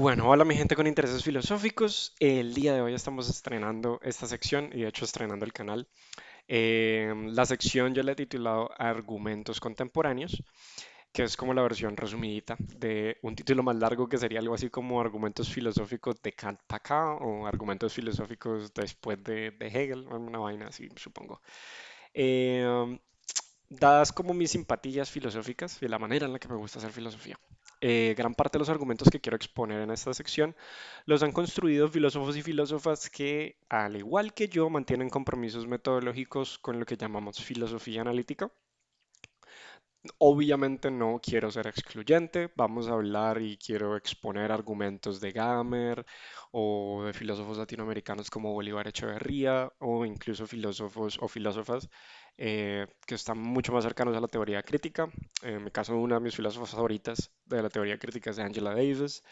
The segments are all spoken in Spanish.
Bueno, hola mi gente con intereses filosóficos. El día de hoy estamos estrenando esta sección y de hecho estrenando el canal. La sección yo la he titulado Argumentos Contemporáneos, que es como la versión resumidita de un título más largo que sería algo así como Argumentos Filosóficos de Kant para acá o Argumentos Filosóficos después de Hegel, una vaina así, supongo. Eh, Dadas como mis simpatías filosóficas y la manera en la que me gusta hacer filosofía. Gran parte de los argumentos que quiero exponer en esta sección los han construido filósofos y filósofas que, al igual que yo, mantienen compromisos metodológicos con lo que llamamos filosofía analítica. Obviamente no quiero ser excluyente, vamos a hablar y quiero exponer argumentos de Gadamer o de filósofos latinoamericanos como Bolívar Echeverría o incluso filósofos o filósofas que están mucho más cercanos a la teoría crítica. En mi caso, una de mis filósofas favoritas de la teoría crítica es de Angela Davis.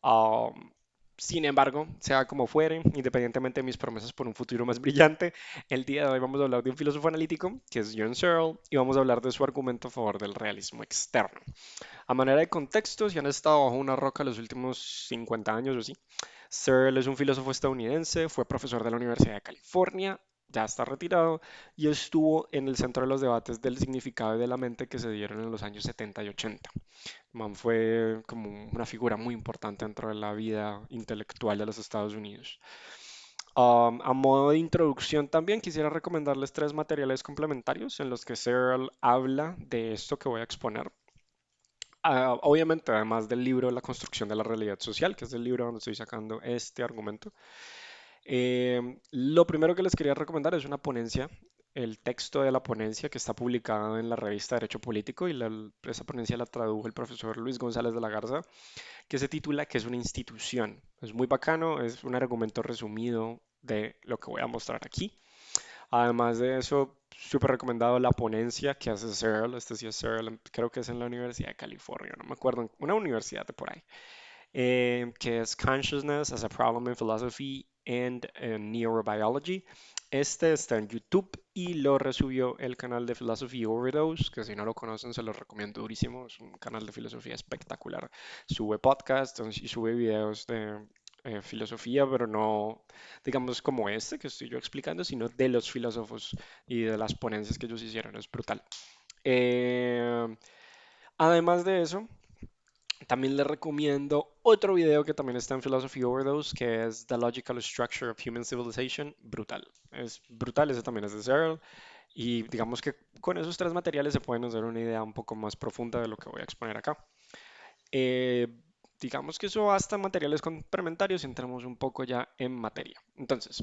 Um, Sin embargo, sea como fuere, independientemente de mis promesas por un futuro más brillante, el día de hoy vamos a hablar de un filósofo analítico que es John Searle y vamos a hablar de su argumento a favor del realismo externo. A manera de contexto, si han estado bajo una roca los últimos 50 años o así, Searle es un filósofo estadounidense, fue profesor de la Universidad de California, ya está retirado y estuvo en el centro de los debates del significado y de la mente que se dieron en los años 70 y 80. Man fue como una figura muy importante dentro de la vida intelectual de los Estados Unidos. A modo de introducción también quisiera recomendarles tres materiales complementarios en los que Searle habla de esto que voy a exponer. Obviamente, además del libro La construcción de la realidad social, que es el libro donde estoy sacando este argumento. Lo primero que les quería recomendar es una ponencia, el texto de la ponencia que está publicado en la revista Derecho Político y esa ponencia la tradujo el profesor Luis González de la Garza, que se titula ¿Qué es una institución? Es muy bacano, es un argumento resumido de lo que voy a mostrar aquí. Además de eso, súper recomendado la ponencia que hace Searle, este sí es Searle, creo que es en la Universidad de California, no me acuerdo, una universidad de por ahí, que es Consciousness as a Problem in Philosophy and Neurobiology. Este está en YouTube y lo resubió el canal de Philosophy Overdose, que si no lo conocen se lo recomiendo durísimo, es un canal de filosofía espectacular. Sube podcasts y sube videos de filosofía, pero no, digamos, como este que estoy yo explicando, sino de los filósofos y de las ponencias que ellos hicieron, es brutal. Eh, Además de eso, también les recomiendo otro video que también está en Philosophy Overdose, que es The Logical Structure of Human Civilization. Brutal. Es brutal, ese también es de Searle. Y digamos que con esos tres materiales se pueden hacer una idea un poco más profunda de lo que voy a exponer acá. Eh, digamos que eso basta en materiales complementarios y entramos un poco ya en materia. Entonces,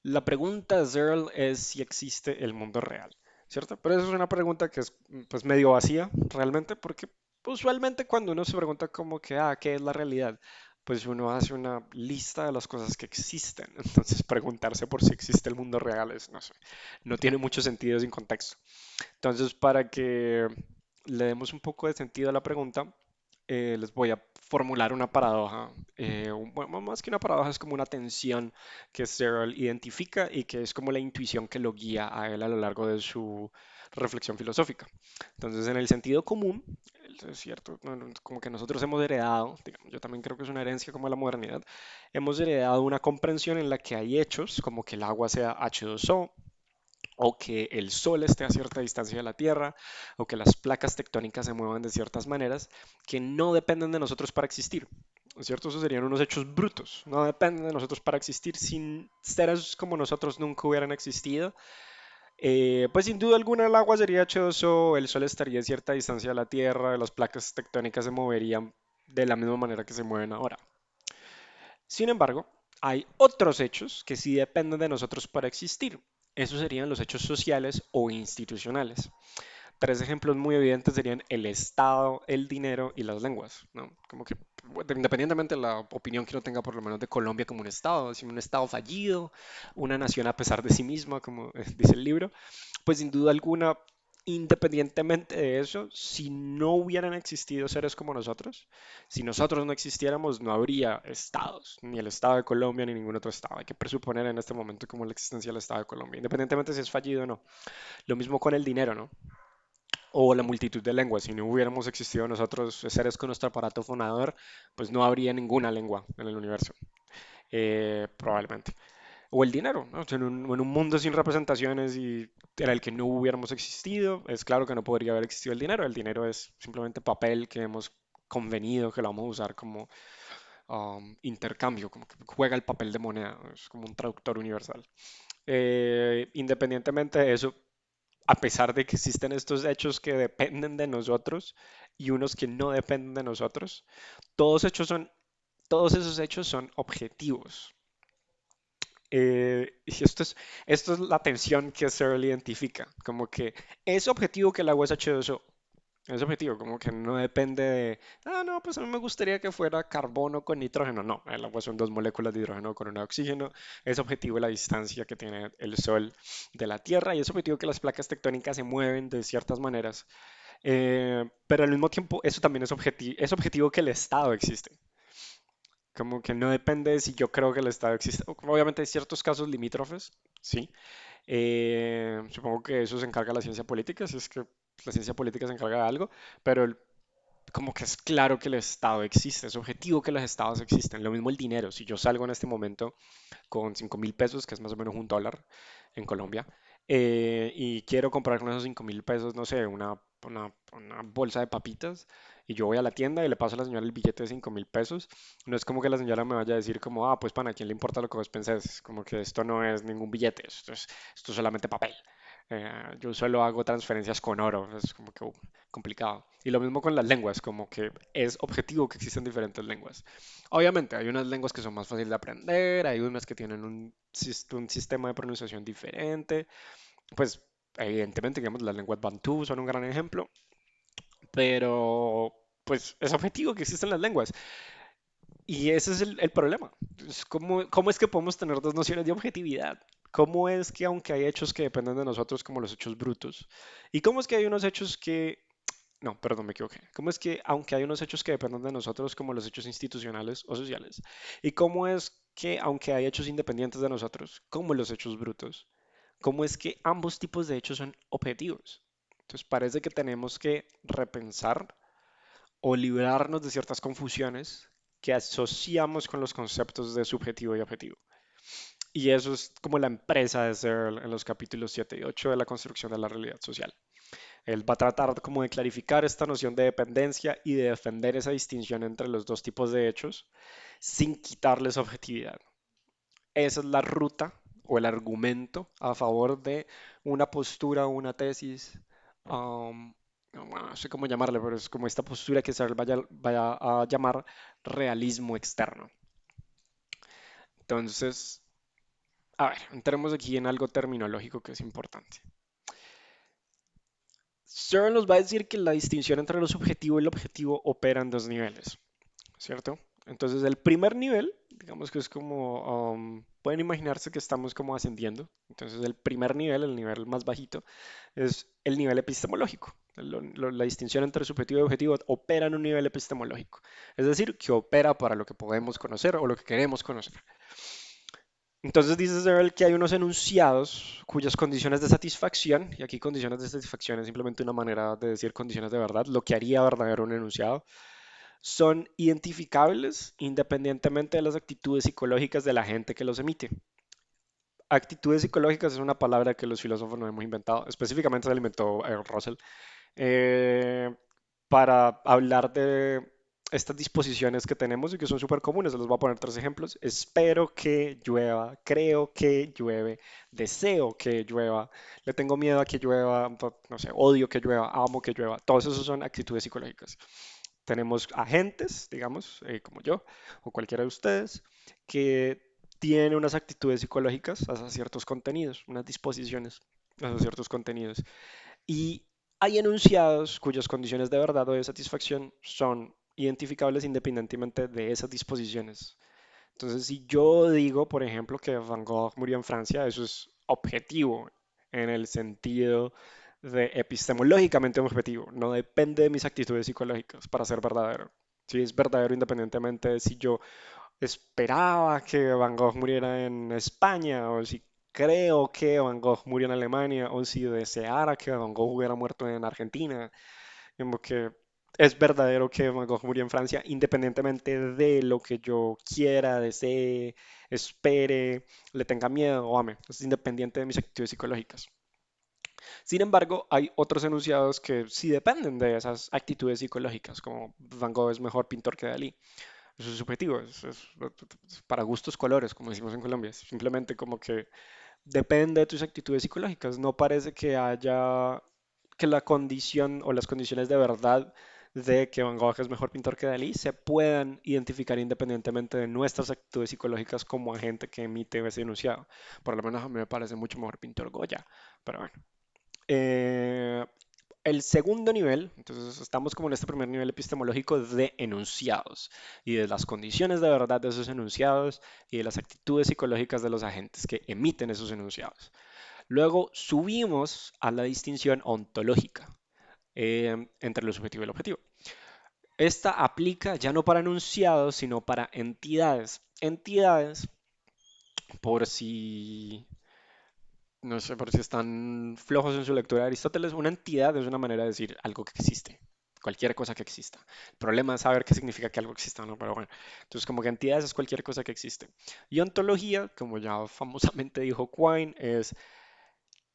la pregunta de Searle es si existe el mundo real, ¿cierto? Pero eso es una pregunta que es pues medio vacía realmente porque usualmente cuando uno se pregunta como que, ¿qué es la realidad? Pues uno hace una lista de las cosas que existen. Entonces preguntarse por si existe el mundo real es, no sé, no tiene mucho sentido sin contexto. Entonces, para que le demos un poco de sentido a la pregunta, les voy a formular una paradoja. Bueno, más que una paradoja, es como una tensión que Searle identifica y que es como la intuición que lo guía a él a lo largo de su reflexión filosófica. Entonces, en el sentido común, es cierto, como que nosotros hemos heredado, digamos, yo también creo que es una herencia como la modernidad, hemos heredado una comprensión en la que hay hechos como que el agua sea H2O, o que el Sol esté a cierta distancia de la Tierra, o que las placas tectónicas se muevan de ciertas maneras que no dependen de nosotros para existir. ¿Cierto? Esos serían unos hechos brutos, no dependen de nosotros para existir. Sin seres como nosotros nunca hubieran existido. Pues sin duda alguna el agua sería H2O, el Sol estaría a cierta distancia de la Tierra, las placas tectónicas se moverían de la misma manera que se mueven ahora. Sin embargo, hay otros hechos que sí dependen de nosotros para existir. Esos serían los hechos sociales o institucionales. Tres ejemplos muy evidentes serían el Estado, el dinero y las lenguas, ¿no? Como que bueno, independientemente de la opinión que uno tenga por lo menos de Colombia como un Estado, si un Estado fallido, una nación a pesar de sí misma, como dice el libro, pues sin duda alguna, independientemente de eso, si no hubieran existido seres como nosotros, si nosotros no existiéramos, no habría estados, ni el Estado de Colombia, ni ningún otro estado. Hay que presuponer en este momento como la existencia del Estado de Colombia, independientemente si es fallido o no. Lo mismo con el dinero, ¿no? o la multitud de lenguas. Si no hubiéramos existido nosotros, seres con nuestro aparato fonador, pues no habría ninguna lengua en el universo, probablemente. O el dinero, ¿no? O sea, en un mundo sin representaciones y en el que no hubiéramos existido, es claro que no podría haber existido el dinero. El dinero es simplemente papel que hemos convenido que lo vamos a usar como intercambio, como que juega el papel de moneda, es como un traductor universal. Independientemente de eso, a pesar de que existen estos hechos que dependen de nosotros y unos que no dependen de nosotros, todos todos esos hechos son objetivos. Y esto es la tensión que Searle identifica, como que es objetivo que el agua es H2O, es objetivo, como que no depende de, no, pues a mí me gustaría que fuera carbono con nitrógeno. No, el agua son dos moléculas de hidrógeno con una de oxígeno. Es objetivo la distancia que tiene el Sol de la Tierra y es objetivo que las placas tectónicas se mueven de ciertas maneras. Pero al mismo tiempo, eso también es objetivo que el Estado existe. Como que no depende de si yo creo que el Estado existe. Obviamente hay ciertos casos limítrofes, sí. Supongo que eso se encarga la ciencia política, si es que la ciencia política se encarga de algo, pero como que es claro que el Estado existe, es objetivo que los Estados existen. Lo mismo el dinero. Si yo salgo en este momento con 5.000 pesos, que es más o menos un dólar en Colombia, y quiero comprar con esos 5.000 pesos, no sé, una bolsa de papitas, y yo voy a la tienda y le paso a la señora el billete de 5.000 pesos, no es como que la señora me vaya a decir como, pues pana, ¿a quién le importa lo que vos pensés? Como que esto no es ningún billete, esto es solamente papel. Yo solo hago transferencias con oro, es como que complicado. Y lo mismo con las lenguas, como que es objetivo que existen diferentes lenguas. Obviamente, hay unas lenguas que son más fáciles de aprender, hay unas que tienen un sistema de pronunciación diferente. Pues, evidentemente, digamos, las lenguas bantú son un gran ejemplo, pero pues es objetivo que existen las lenguas. Y ese es el problema. ¿Cómo es que podemos tener dos nociones de objetividad? ¿Cómo es que aunque hay hechos que dependen de nosotros como los hechos brutos? ¿Y cómo es que hay unos hechos que... No, perdón, me equivoqué. ¿Cómo es que aunque hay unos hechos que dependen de nosotros como los hechos institucionales o sociales? ¿Y cómo es que aunque hay hechos independientes de nosotros como los hechos brutos? ¿Cómo es que ambos tipos de hechos son objetivos? Entonces parece que tenemos que repensar o librarnos de ciertas confusiones que asociamos con los conceptos de subjetivo y objetivo. Y eso es como la empresa de Searle en los capítulos 7 y 8 de la construcción de la realidad social. Él va a tratar como de clarificar esta noción de dependencia y de defender esa distinción entre los dos tipos de hechos sin quitarles objetividad. Esa es la ruta o el argumento a favor de una postura o una tesis, no sé cómo llamarle, pero es como esta postura que se vaya a llamar realismo externo. Entonces, a ver, entremos aquí en algo terminológico que es importante. Searle nos va a decir que la distinción entre lo subjetivo y lo objetivo opera en dos niveles, ¿cierto? Entonces, el primer nivel, digamos que es como, pueden imaginarse que estamos como ascendiendo. Entonces, el primer nivel, el nivel más bajito, es el nivel epistemológico. La distinción entre subjetivo y objetivo opera en un nivel epistemológico. Es decir, que opera para lo que podemos conocer o lo que queremos conocer. Entonces dice Searle que hay unos enunciados cuyas condiciones de satisfacción, y aquí condiciones de satisfacción es simplemente una manera de decir condiciones de verdad, lo que haría verdadero un enunciado, son identificables independientemente de las actitudes psicológicas de la gente que los emite. Actitudes psicológicas es una palabra que los filósofos no hemos inventado, específicamente se la inventó Russell, eh, para hablar de estas disposiciones que tenemos y que son súper comunes. Les voy a poner tres ejemplos. Espero que llueva, creo que llueve, deseo que llueva, le tengo miedo a que llueva, no sé, odio que llueva, amo que llueva. Todos esos son actitudes psicológicas. Tenemos agentes, digamos, como yo o cualquiera de ustedes, que tiene unas actitudes psicológicas hacia ciertos contenidos, unas disposiciones hacia ciertos contenidos. Y hay enunciados cuyas condiciones de verdad o de satisfacción son identificables independientemente de esas disposiciones. Entonces, si yo digo, por ejemplo, que Van Gogh murió en Francia, eso es objetivo en el sentido de epistemológicamente objetivo. No depende de mis actitudes psicológicas para ser verdadero. Si es verdadero independientemente de si yo esperaba que Van Gogh muriera en España o si creo que Van Gogh murió en Alemania o si deseara que Van Gogh hubiera muerto en Argentina. Como que es verdadero que Van Gogh murió en Francia, independientemente de lo que yo quiera, desee, espere, le tenga miedo o ame. Es independiente de mis actitudes psicológicas. Sin embargo, hay otros enunciados que sí dependen de esas actitudes psicológicas, como Van Gogh es mejor pintor que Dalí. Eso es subjetivo, es para gustos colores, como decimos en Colombia. Es simplemente como que depende de tus actitudes psicológicas. No parece que haya que la condición o las condiciones de verdad de que Van Gogh es mejor pintor que Dalí se puedan identificar independientemente de nuestras actitudes psicológicas como agente que emite ese enunciado. Por lo menos a mí me parece mucho mejor pintor Goya, pero bueno. Eh, el segundo nivel, entonces estamos como en este primer nivel epistemológico de enunciados y de las condiciones de verdad de esos enunciados y de las actitudes psicológicas de los agentes que emiten esos enunciados. Luego subimos a la distinción ontológica entre lo subjetivo y lo objetivo. Esta aplica ya no para enunciados, sino para entidades. Entidades, por si no sé, por si están flojos en su lectura de Aristóteles, una entidad es una manera de decir algo que existe, cualquier cosa que exista. El problema es saber qué significa que algo exista, ¿no? Pero bueno, entonces como que entidades es cualquier cosa que existe. Y ontología, como ya famosamente dijo Quine, es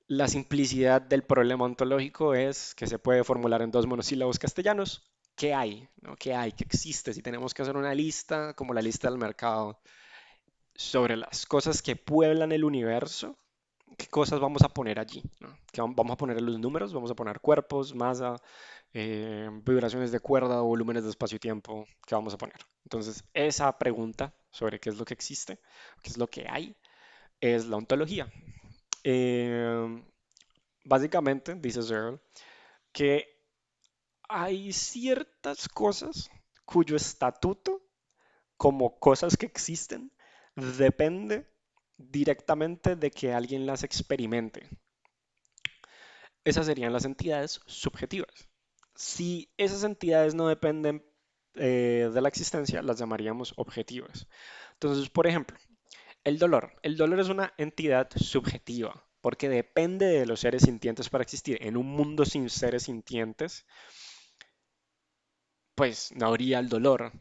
la simplicidad del problema ontológico es que se puede formular en dos monosílabos castellanos. ¿Qué hay? ¿No? ¿Qué hay? ¿Qué existe? Si tenemos que hacer una lista, como la lista del mercado, sobre las cosas que pueblan el universo, qué cosas vamos a poner allí, ¿no? Vamos a poner los números, vamos a poner cuerpos, masa, vibraciones de cuerda, volúmenes de espacio y tiempo, ¿qué vamos a poner? Entonces, esa pregunta sobre qué es lo que existe, qué es lo que hay, es la ontología. Eh, Básicamente, dice Searle, que hay ciertas cosas cuyo estatuto como cosas que existen depende directamente de que alguien las experimente. Esas serían las entidades subjetivas. Si esas entidades no dependen de la existencia, las llamaríamos objetivas. Entonces, por ejemplo, el dolor. El dolor es una entidad subjetiva porque depende de los seres sintientes para existir. En un mundo sin seres sintientes, pues no habría el dolor,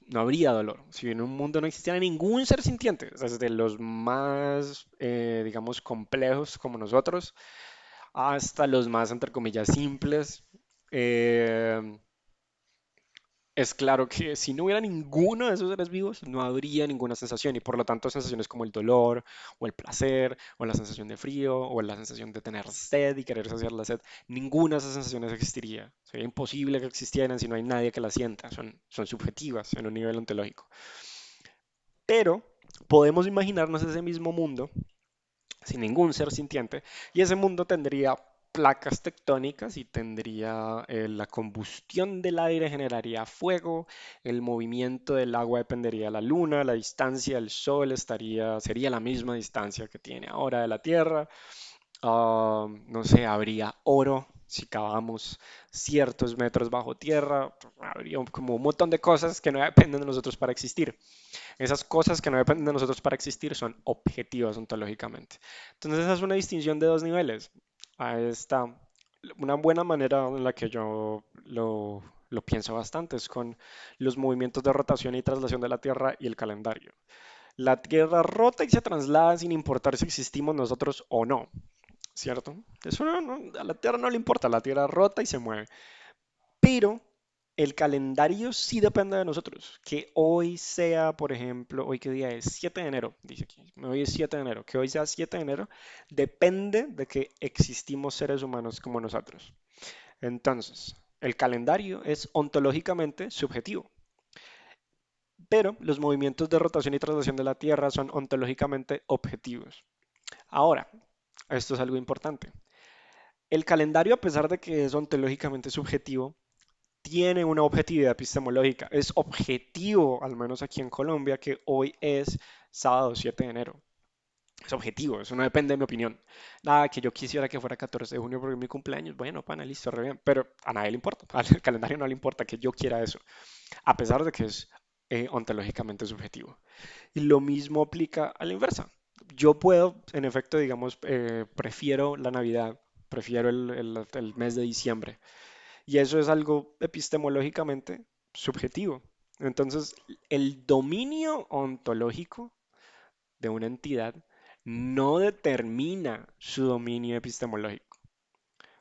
no habría dolor. Si en un mundo no existiera ningún ser sintiente, desde los más, digamos, complejos como nosotros, hasta los más, entre comillas, simples, eh, es claro que si no hubiera ninguno de esos seres vivos, no habría ninguna sensación y por lo tanto sensaciones como el dolor o el placer o la sensación de frío o la sensación de tener sed y querer saciar la sed, ninguna de esas sensaciones existiría. Sería imposible que existieran si no hay nadie que las sienta, son subjetivas en un nivel ontológico. Pero podemos imaginarnos ese mismo mundo sin ningún ser sintiente, y ese mundo tendría placas tectónicas y tendría la combustión del aire generaría fuego, el movimiento del agua dependería de la luna, la distancia del sol sería la misma distancia que tiene ahora de la Tierra. No sé, habría oro si cavamos ciertos metros bajo tierra, habría como un montón de cosas que no dependen de nosotros para existir. Esas cosas que no dependen de nosotros para existir son objetivas ontológicamente. Entonces esa es una distinción de dos niveles. Ahí está. Una buena manera en la que yo lo pienso bastante es con los movimientos de rotación y traslación de la Tierra y el calendario. La Tierra rota y se traslada sin importar si existimos nosotros o no, ¿cierto? Eso a la Tierra no le importa, la Tierra rota y se mueve. Pero el calendario sí depende de nosotros. Que hoy sea, por ejemplo, hoy qué día es 7 de enero, dice aquí. Hoy es 7 de enero. Que hoy sea 7 de enero depende de que existimos seres humanos como nosotros. Entonces, el calendario es ontológicamente subjetivo, pero los movimientos de rotación y traslación de la Tierra son ontológicamente objetivos. Ahora, esto es algo importante. El calendario, a pesar de que es ontológicamente subjetivo, tiene una objetividad epistemológica. Es objetivo, al menos aquí en Colombia, que hoy es sábado 7 de enero. Es objetivo, eso no depende de mi opinión. Nada, que yo quisiera que fuera 14 de junio porque es mi cumpleaños. Bueno, pana, listo, re bien. Pero a nadie le importa, al calendario no le importa que yo quiera eso, a pesar de que es ontológicamente subjetivo. Y lo mismo aplica a la inversa. Yo puedo, en efecto, digamos, prefiero la Navidad, prefiero el mes de diciembre. Y eso es algo epistemológicamente subjetivo. Entonces, el dominio ontológico de una entidad no determina su dominio epistemológico.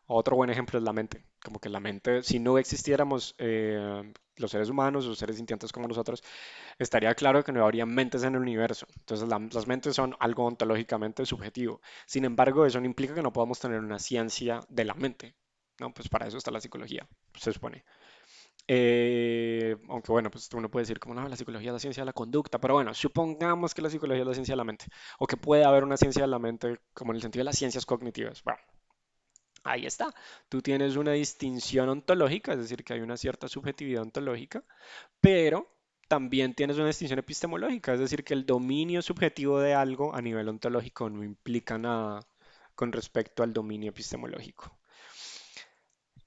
Otro buen ejemplo es la mente. Como que la mente, si no existiéramos los seres humanos o seres sintientes como nosotros, estaría claro que no habría mentes en el universo. Entonces, las mentes son algo ontológicamente subjetivo. Sin embargo, eso no implica que no podamos tener una ciencia de la mente. No, pues para eso está la psicología, se supone. Aunque bueno, pues uno puede decir como no, la psicología es la ciencia de la conducta, pero bueno, supongamos que la psicología es la ciencia de la mente, o que puede haber una ciencia de la mente como en el sentido de las ciencias cognitivas. Bueno, ahí está. Tú tienes una distinción ontológica, es decir, que hay una cierta subjetividad ontológica, pero también tienes una distinción epistemológica, es decir, que el dominio subjetivo de algo a nivel ontológico no implica nada con respecto al dominio epistemológico.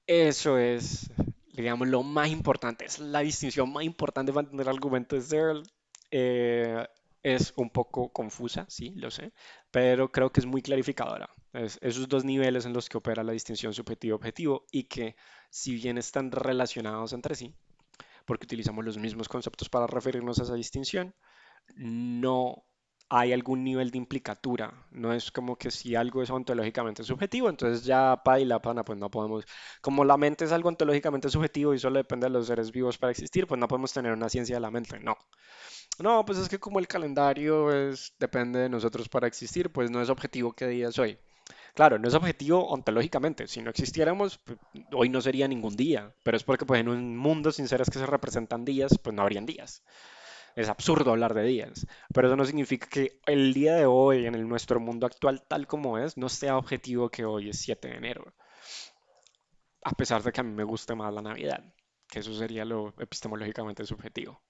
Eso es, digamos, lo más importante, es la distinción más importante para entender el argumento de Searle. Eh, es un poco confusa, sí, lo sé, pero creo que es muy clarificadora. Es esos dos niveles en los que opera la distinción subjetivo-objetivo y que, si bien están relacionados entre sí, porque utilizamos los mismos conceptos para referirnos a esa distinción, no hay algún nivel de implicatura. No es como que si algo es ontológicamente subjetivo, entonces ya pa y la pana, pues no podemos. Como la mente es algo ontológicamente subjetivo y solo depende de los seres vivos para existir, pues no podemos tener una ciencia de la mente. No. No, pues es que como el calendario depende de nosotros para existir, pues no es objetivo qué día es hoy. Claro, no es objetivo ontológicamente. Si no existiéramos, pues, hoy no sería ningún día. Pero es porque pues, en un mundo sin seres que se representan días, pues no habrían días. Es absurdo hablar de días, pero eso no significa que el día de hoy, en nuestro mundo actual tal como es, no sea objetivo que hoy es 7 de enero, a pesar de que a mí me guste más la Navidad, que eso sería lo epistemológicamente subjetivo.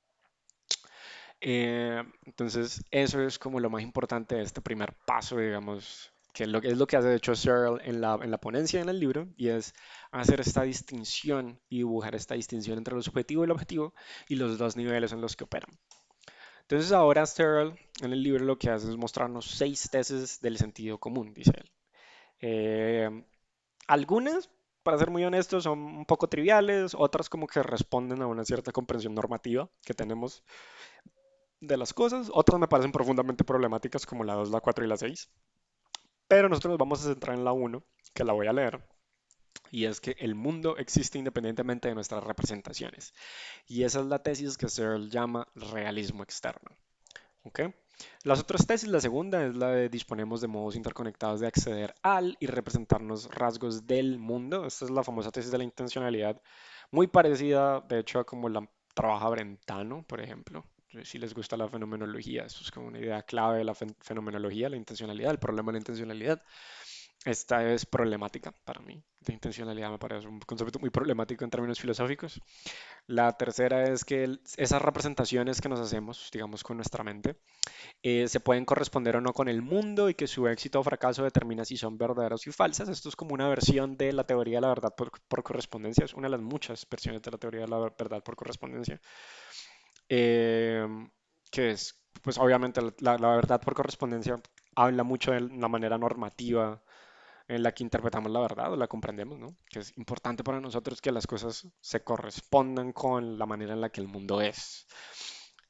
Entonces, eso es como lo más importante de este primer paso, digamos, que es lo que hace de hecho Searle en la ponencia en el libro, y es hacer esta distinción y dibujar esta distinción entre lo subjetivo y lo objetivo y los dos niveles en los que operan. Entonces ahora Searle en el libro lo que hace es mostrarnos 6 tesis del sentido común, dice él. Eh, Algunas, para ser muy honestos, son un poco triviales, otras como que responden a una cierta comprensión normativa que tenemos de las cosas, otras me parecen profundamente problemáticas como la 2, la 4 y la 6. Pero nosotros nos vamos a centrar en la uno, que la voy a leer, y es que el mundo existe independientemente de nuestras representaciones. Y esa es la tesis que Searle llama realismo externo. ¿Ok? Las otras tesis, la segunda es la de disponemos de modos interconectados de acceder al y representarnos rasgos del mundo. Esta es la famosa tesis de la intencionalidad, muy parecida, de hecho, a como la trabaja Brentano, por ejemplo. Si les gusta la fenomenología, esto es como una idea clave de la fenomenología, la intencionalidad, el problema de la intencionalidad. Esta es problemática para mí. La intencionalidad me parece un concepto muy problemático en términos filosóficos. La tercera es que esas representaciones que nos hacemos, digamos, con nuestra mente, se pueden corresponder o no con el mundo y que su éxito o fracaso determina si son verdaderas y falsas. Esto es como una versión de la teoría de la verdad por correspondencia. Es una de las muchas versiones de la teoría de la verdad por correspondencia. Eh, que es, pues obviamente la verdad por correspondencia habla mucho de la manera normativa en la que interpretamos la verdad o la comprendemos, ¿no? Que es importante para nosotros que las cosas se correspondan con la manera en la que el mundo es.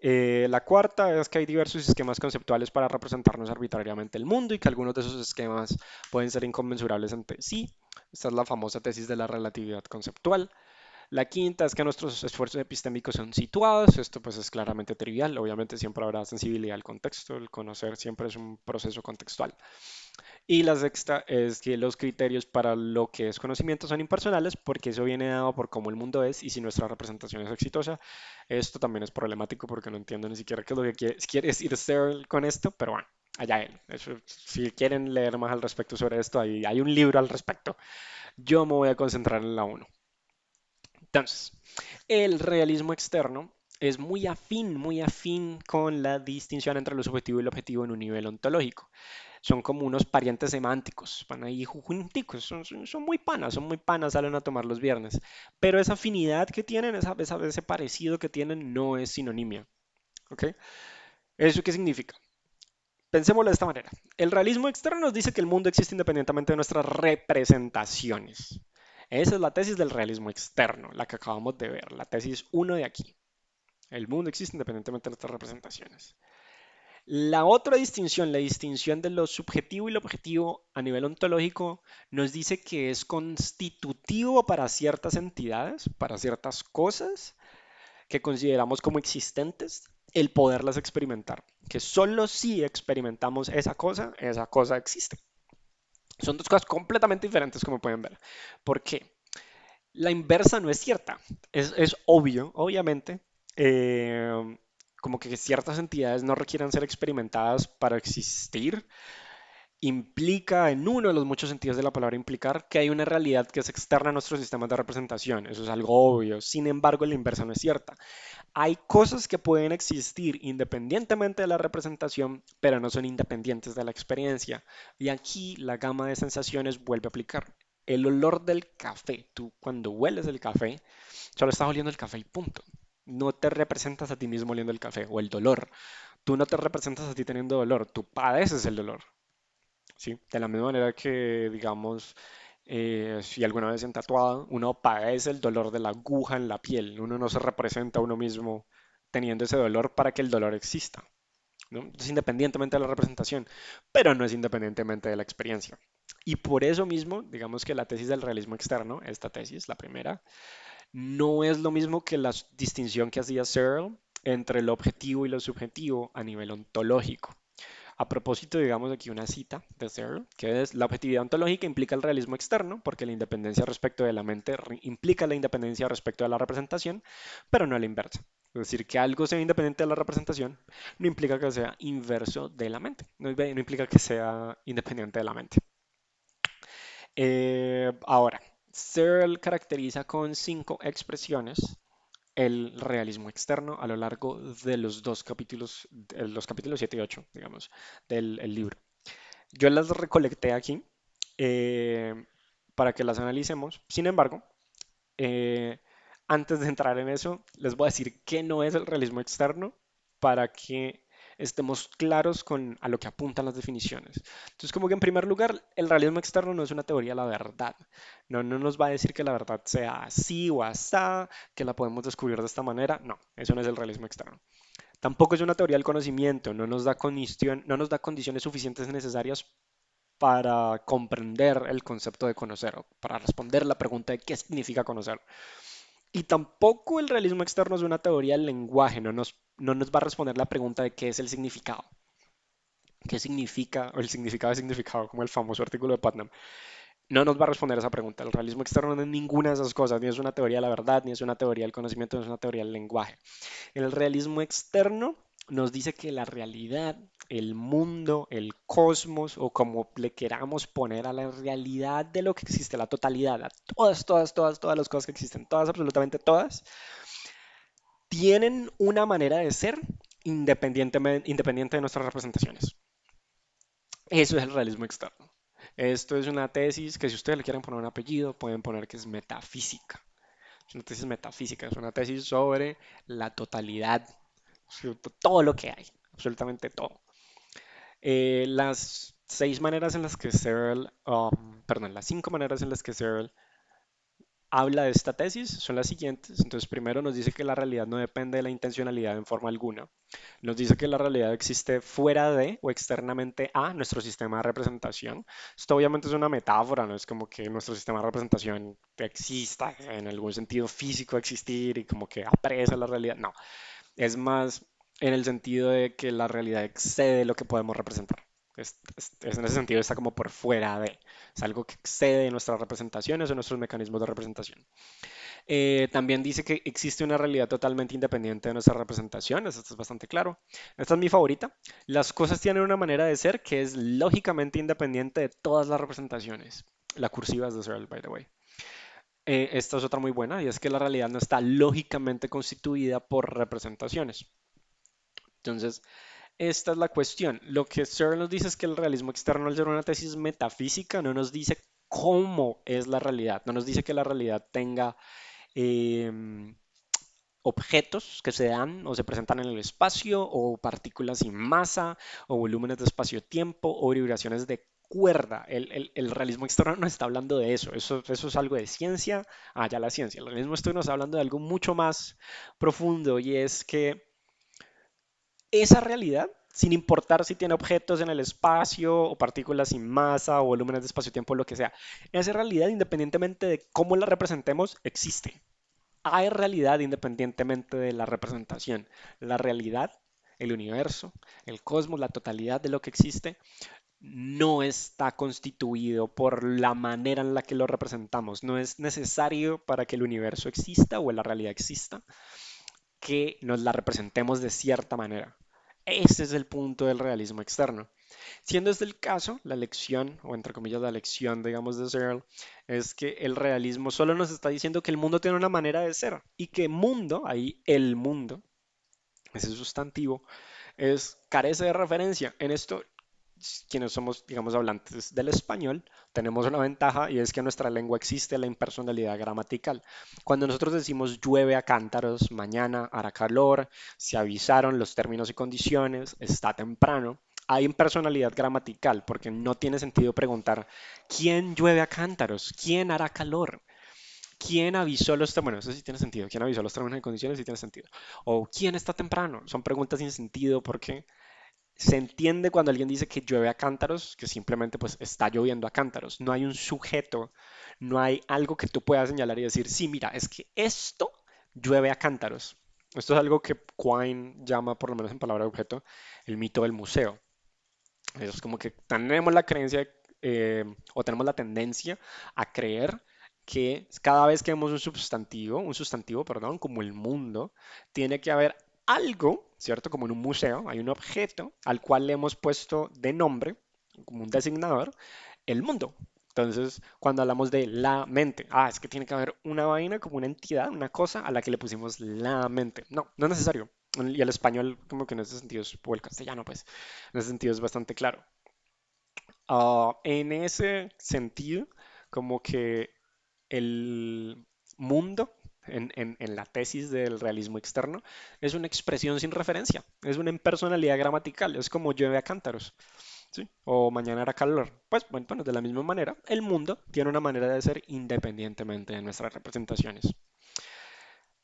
La cuarta es que hay diversos esquemas conceptuales para representarnos arbitrariamente el mundo y que algunos de esos esquemas pueden ser inconmensurables entre sí. Esta es la famosa tesis de la relatividad conceptual. La quinta es que nuestros esfuerzos epistémicos son situados. Esto pues es claramente trivial. Obviamente siempre habrá sensibilidad al contexto. El conocer siempre es un proceso contextual. Y la sexta es que los criterios para lo que es conocimiento son impersonales porque eso viene dado por cómo el mundo es y si nuestra representación es exitosa. Esto también es problemático porque no entiendo ni siquiera qué es lo que quiere decir Searle con esto, pero bueno, allá él. Si quieren leer más al respecto sobre esto, hay un libro al respecto. Yo me voy a concentrar en la uno. Entonces, el realismo externo es muy afín con la distinción entre lo subjetivo y lo objetivo en un nivel ontológico. Son como unos parientes semánticos, van ahí junticos, son muy panas, salen a tomar los viernes. Pero esa afinidad que tienen, ese parecido que tienen, no es sinonimia. ¿Ok? ¿Eso qué significa? Pensémoslo de esta manera. El realismo externo nos dice que el mundo existe independientemente de nuestras representaciones. Esa es la tesis del realismo externo, la que acabamos de ver, la tesis uno de aquí. El mundo existe independientemente de nuestras representaciones. La otra distinción, la distinción de lo subjetivo y lo objetivo a nivel ontológico, nos dice que es constitutivo para ciertas entidades, para ciertas cosas que consideramos como existentes, el poderlas experimentar. Que solo si experimentamos esa cosa existe. Son dos cosas completamente diferentes, como pueden ver. ¿Por qué? La inversa no es cierta. Es obvio, obviamente, eh, como que ciertas entidades no requieran ser experimentadas para existir, implica, en uno de los muchos sentidos de la palabra implicar, que hay una realidad que es externa a nuestros sistemas de representación. Eso es algo obvio. Sin embargo, la inversa no es cierta. Hay cosas que pueden existir independientemente de la representación, pero no son independientes de la experiencia. Y aquí la gama de sensaciones vuelve a aplicar. El olor del café. Tú cuando hueles el café, solo estás oliendo el café y punto. No te representas a ti mismo oliendo el café o el dolor. Tú no te representas a ti teniendo dolor, tú padeces el dolor. ¿Sí? De la misma manera que, digamos, si alguna vez se han tatuado, uno padece el dolor de la aguja en la piel. Uno no se representa a uno mismo teniendo ese dolor para que el dolor exista, ¿no? Es independientemente de la representación, pero no es independientemente de la experiencia. Y por eso mismo, digamos que la tesis del realismo externo, esta tesis, la primera, no es lo mismo que la distinción que hacía Searle entre lo objetivo y lo subjetivo a nivel ontológico. A propósito, digamos aquí una cita de Searle, que es la objetividad ontológica implica el realismo externo, porque la independencia respecto de la mente implica la independencia respecto de la representación, pero no la inversa. Es decir, que algo sea independiente de la representación no implica que sea inverso de la mente, no implica que sea independiente de la mente. Ahora, Searle caracteriza con 5 expresiones el realismo externo a lo largo de los capítulos 7 y 8, digamos, del el libro. Yo las recolecté aquí eh, para que las analicemos. Sin embargo, eh, antes de entrar en eso, les voy a decir qué no es el realismo externo para que estemos claros con a lo que apuntan las definiciones. Entonces, como que en primer lugar, el realismo externo no es una teoría de la verdad. No nos va a decir que la verdad sea así o asá, que la podemos descubrir de esta manera. No, eso no es el realismo externo. Tampoco es una teoría del conocimiento, no nos da condiciones suficientes necesarias para comprender el concepto de conocer o para responder la pregunta de qué significa conocer. Y tampoco el realismo externo es una teoría del lenguaje, no nos va a responder la pregunta de qué es el significado, qué significa, o el significado de significado, como el famoso artículo de Putnam. No nos va a responder esa pregunta. El realismo externo no es ninguna de esas cosas, ni es una teoría de la verdad, ni es una teoría del conocimiento, ni es una teoría del lenguaje. El realismo externo nos dice que la realidad, el mundo, el cosmos, o como le queramos poner a la realidad de lo que existe, la totalidad, a todas las cosas que existen, todas, absolutamente todas, tienen una manera de ser independiente de nuestras representaciones. Eso es el realismo externo. Esto es una tesis que si ustedes le quieren poner un apellido, pueden poner que es metafísica. Es una tesis metafísica, es una tesis sobre la totalidad, todo lo que hay, absolutamente todo. Las 6 maneras en las que Searle, perdón, las 5 maneras en las que Searle habla de esta tesis son las siguientes. Entonces, primero nos dice que la realidad no depende de la intencionalidad en forma alguna. Nos dice que la realidad existe fuera de o externamente a nuestro sistema de representación. Esto obviamente es una metáfora, no es como que nuestro sistema de representación exista en algún sentido físico existir y como que apresa la realidad. No, es más en el sentido de que la realidad excede lo que podemos representar. En ese sentido está como por fuera de, es algo que excede nuestras representaciones o nuestros mecanismos de representación. También dice que existe una realidad totalmente independiente de nuestras representaciones, esto es bastante claro. Esta es mi favorita. Las cosas tienen una manera de ser que es lógicamente independiente de todas las representaciones. La cursiva es de Searle, by the way. Esta es otra muy buena y es que la realidad no está lógicamente constituida por representaciones. Entonces, esta es la cuestión. Lo que Searle nos dice es que el realismo externo, al ser una tesis metafísica, no nos dice cómo es la realidad, no nos dice que la realidad tenga, em, objetos que se dan o se presentan en el espacio, o partículas sin masa, o volúmenes de espacio-tiempo, o vibraciones de cuerda. El realismo externo no está hablando de eso. Eso es algo de ciencia, allá la ciencia. El realismo externo está hablando de algo mucho más profundo, y es que esa realidad, sin importar si tiene objetos en el espacio o partículas sin masa o volúmenes de espacio-tiempo, lo que sea, esa realidad, independientemente de cómo la representemos, existe. Hay realidad independientemente de la representación. La realidad, el universo, el cosmos, la totalidad de lo que existe, no está constituido por la manera en la que lo representamos. No es necesario para que el universo exista o la realidad exista que nos la representemos de cierta manera. Ese es el punto del realismo externo. Siendo este el caso, la lección, o entre comillas la lección, digamos, de Searle, es que el realismo solo nos está diciendo que el mundo tiene una manera de ser y que mundo, ahí el mundo, ese sustantivo, carece de referencia. En esto, quienes somos, digamos, hablantes del español, tenemos una ventaja, y es que en nuestra lengua existe la impersonalidad gramatical. Cuando nosotros decimos llueve a cántaros, mañana hará calor, se avisaron los términos y condiciones, está temprano, hay impersonalidad gramatical, porque no tiene sentido preguntar quién llueve a cántaros, quién hará calor. ¿Quién avisó los términos? Bueno, eso sí tiene sentido. ¿Quién avisó los términos y condiciones? Sí tiene sentido. O ¿quién está temprano? Son preguntas sin sentido porque se entiende cuando alguien dice que llueve a cántaros, que simplemente pues está lloviendo a cántaros. No hay un sujeto, no hay algo que tú puedas señalar y decir, sí, mira, es que esto llueve a cántaros. Esto es algo que Quine llama, por lo menos en palabra de objeto, el mito del museo. Es como que tenemos la creencia, o tenemos la tendencia a creer que cada vez que vemos un sustantivo, perdón, como el mundo, tiene que haber algo, ¿cierto? Como en un museo, hay un objeto al cual le hemos puesto de nombre, como un designador, el mundo. Entonces, cuando hablamos de la mente, es que tiene que haber una vaina como una entidad, una cosa a la que le pusimos la mente. No, no es necesario. Y el español, como que en ese sentido, o el castellano, pues, en ese sentido es bastante claro. En ese sentido, como que el mundo, en la tesis del realismo externo, es una expresión sin referencia, es una impersonalidad gramatical, es como llueve a cántaros, ¿sí? O mañana hará calor. Pues bueno, de la misma manera, el mundo tiene una manera de ser independientemente de nuestras representaciones.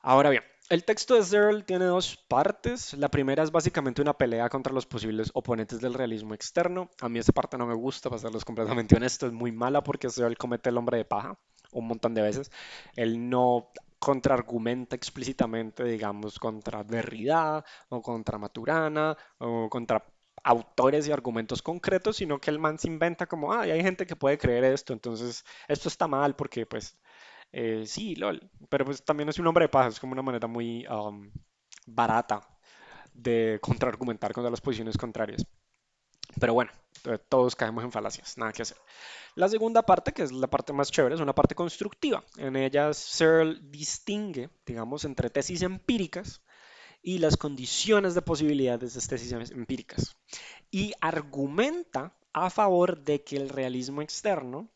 Ahora bien, el texto de Searle tiene dos partes. La primera es básicamente una pelea contra los posibles oponentes del realismo externo. A mí esa parte no me gusta, para serles completamente honesto, es muy mala porque Searle comete el hombre de paja un montón de veces. Él no contraargumenta explícitamente, digamos, contra Derrida o contra Maturana o contra autores y argumentos concretos, sino que el man se inventa como, hay gente que puede creer esto, entonces esto está mal porque pues sí, LOL. Pero pues también es un hombre de paja, es como una manera muy barata de contraargumentar contra las posiciones contrarias. Pero bueno, todos caemos en falacias, nada que hacer. La segunda parte, que es la parte más chévere, es una parte constructiva. En ella Searle distingue, digamos, entre tesis empíricas y las condiciones de posibilidades de tesis empíricas. Y argumenta a favor de que el realismo externo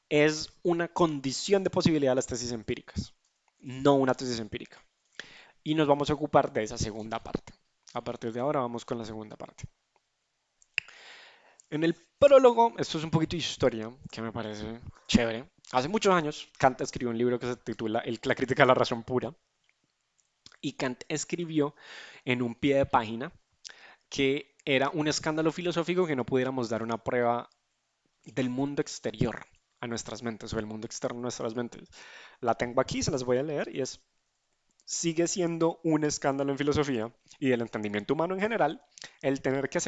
es una condición de posibilidad de las tesis empíricas, no una tesis empírica. Y nos vamos a ocupar de esa segunda parte. A partir de ahora vamos con la segunda parte. En el prólogo, esto es un poquito de historia que me parece chévere. Hace muchos años, Kant escribió un libro que se titula La crítica a la razón pura. Y Kant escribió en un pie de página que era un escándalo filosófico que no pudiéramos dar una prueba del mundo exterior a nuestras mentes o del mundo externo a nuestras mentes. La tengo aquí, se las voy a leer y sigue siendo un escándalo en filosofía y del entendimiento humano en general el tener que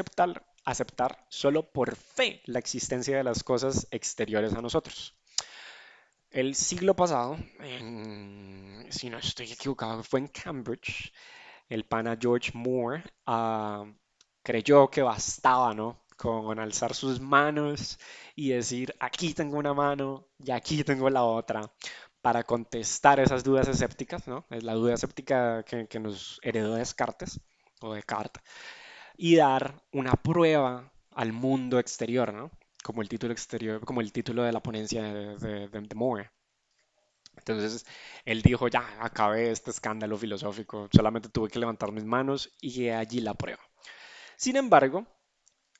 aceptar solo por fe la existencia de las cosas exteriores a nosotros. El siglo pasado, si no estoy equivocado, fue en Cambridge, el pana George Moore creyó que bastaba, ¿no? Con alzar sus manos y decir, aquí tengo una mano y aquí tengo la otra, para contestar esas dudas escépticas, ¿no? Es la duda escéptica que nos heredó Descartes o Descartes, y dar una prueba al mundo exterior, ¿no? Como el título exterior, como el título de la ponencia de Moore. Entonces él dijo, ya, acabé este escándalo filosófico, solamente tuve que levantar mis manos y he allí la prueba. Sin embargo,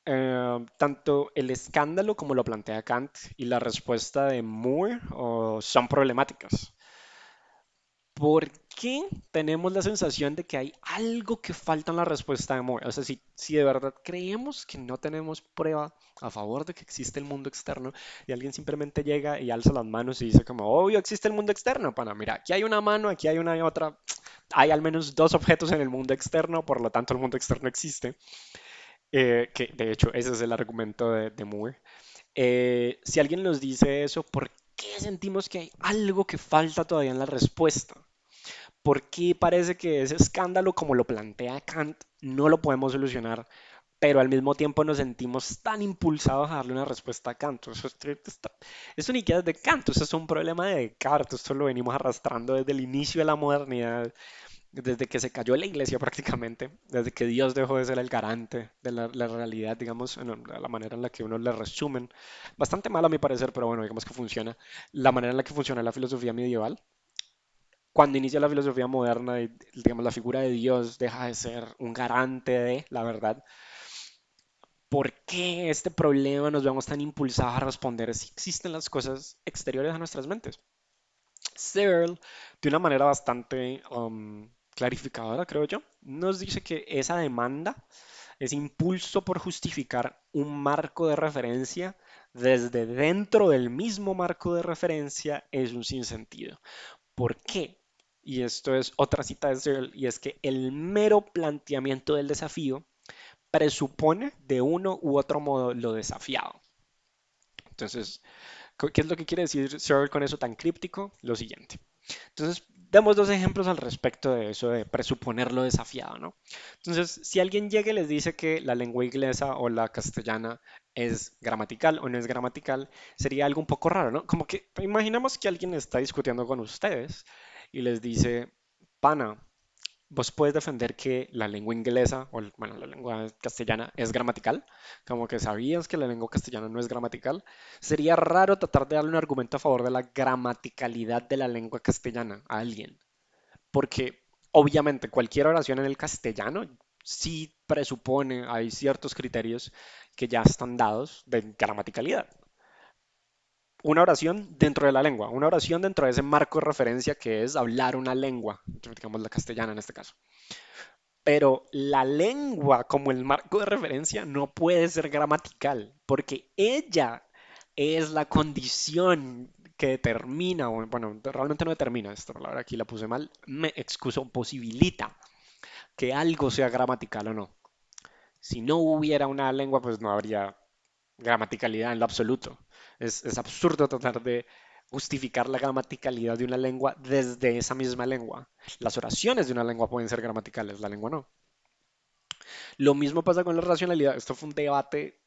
tanto el escándalo como lo plantea Kant y la respuesta de Moore son problemáticas. ¿Por qué tenemos la sensación de que hay algo que falta en la respuesta de Moore? O sea, si de verdad creemos que no tenemos prueba a favor de que existe el mundo externo y alguien simplemente llega y alza las manos y dice como, obvio existe el mundo externo, pana, mira, aquí hay una mano, aquí hay una y otra, hay al menos dos objetos en el mundo externo, por lo tanto el mundo externo existe, que de hecho ese es el argumento de Moore. Si alguien nos dice eso, ¿por qué sentimos que hay algo que falta todavía en la respuesta? ¿Por qué parece que ese escándalo, como lo plantea Kant, no lo podemos solucionar, pero al mismo tiempo nos sentimos tan impulsados a darle una respuesta a Kant? Eso ni siquiera es de Kant, eso es un problema de Descartes, esto lo venimos arrastrando desde el inicio de la modernidad, desde que se cayó la iglesia prácticamente, desde que Dios dejó de ser el garante de la realidad, digamos, la manera en la que uno le resumen, bastante mal a mi parecer, pero bueno, digamos que funciona, la manera en la que funciona la filosofía medieval cuando inicia la filosofía moderna y, digamos, la figura de Dios deja de ser un garante de la verdad, ¿por qué este problema nos vemos tan impulsados a responder si existen las cosas exteriores a nuestras mentes? Searle, de una manera bastante clarificadora, creo yo, nos dice que esa demanda, ese impulso por justificar un marco de referencia desde dentro del mismo marco de referencia es un sinsentido. ¿Por qué? Y esto es otra cita de Searle, y es que el mero planteamiento del desafío presupone de uno u otro modo lo desafiado. Entonces, ¿qué es lo que quiere decir Searle con eso tan críptico? Lo siguiente. Entonces, damos dos ejemplos al respecto de eso de presuponer lo desafiado, ¿no? Entonces, si alguien llega y les dice que la lengua inglesa o la castellana es gramatical o no es gramatical, sería algo un poco raro, ¿no? Como que imaginemos que alguien está discutiendo con ustedes y les dice, pana, vos puedes defender que la lengua inglesa o, bueno, la lengua castellana es gramatical, como que sabías que la lengua castellana no es gramatical. Sería raro tratar de darle un argumento a favor de la gramaticalidad de la lengua castellana a alguien, porque obviamente cualquier oración en el castellano sí presupone, hay ciertos criterios que ya están dados de gramaticalidad. Una oración dentro de la lengua, una oración dentro de ese marco de referencia que es hablar una lengua, digamos la castellana en este caso. Pero la lengua como el marco de referencia no puede ser gramatical, porque ella es la condición que determina, o, bueno, realmente no determina esto, la verdad aquí la puse mal, me excuso, posibilita que algo sea gramatical o no. Si no hubiera una lengua, pues no habría gramaticalidad en lo absoluto. Es absurdo tratar de justificar la gramaticalidad de una lengua desde esa misma lengua. Las oraciones de una lengua pueden ser gramaticales, la lengua no. Lo mismo pasa con la racionalidad. Esto fue un debate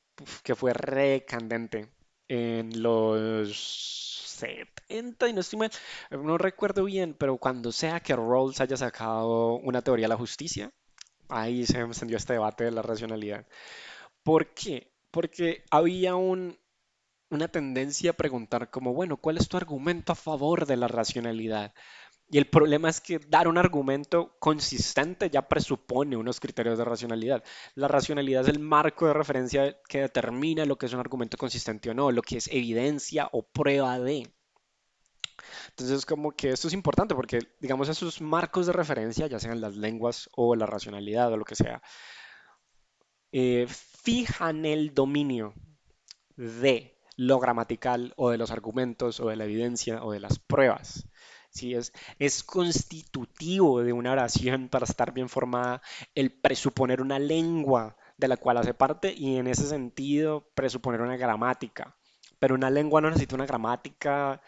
que fue recandente en los 70 y no estoy mal, no recuerdo bien, pero cuando sea que Rawls haya sacado una teoría de la justicia, ahí se encendió este debate de la racionalidad. ¿Por qué? Porque había una tendencia a preguntar como, bueno, ¿cuál es tu argumento a favor de la racionalidad? Y el problema es que dar un argumento consistente ya presupone unos criterios de racionalidad. La racionalidad es el marco de referencia que determina lo que es un argumento consistente o no, lo que es evidencia o prueba de. Entonces, como que esto es importante porque, digamos, esos marcos de referencia, ya sean las lenguas o la racionalidad o lo que sea, fijan el dominio de lo gramatical o de los argumentos o de la evidencia o de las pruebas. ¿Sí? Es constitutivo de una oración para estar bien formada el presuponer una lengua de la cual hace parte y en ese sentido presuponer una gramática. Pero una lengua no necesita una gramática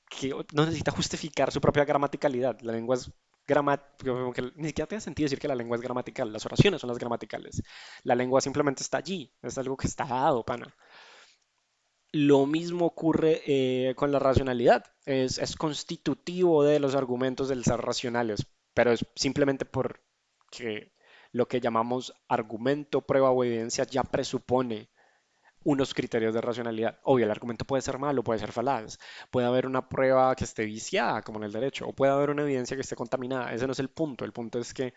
que no necesita justificar su propia gramaticalidad. La lengua es gramática, ni siquiera tiene sentido decir que la lengua es gramatical. Las oraciones son las gramaticales. La lengua simplemente está allí, es algo que está dado, pana. Lo mismo ocurre con la racionalidad. Es constitutivo de los argumentos del ser racionales, pero es simplemente porque lo que llamamos argumento, prueba o evidencia ya presupone unos criterios de racionalidad. Obvio, el argumento puede ser malo, puede ser falaz, puede haber una prueba que esté viciada, como en el derecho, o puede haber una evidencia que esté contaminada. Ese no es el punto. El punto es que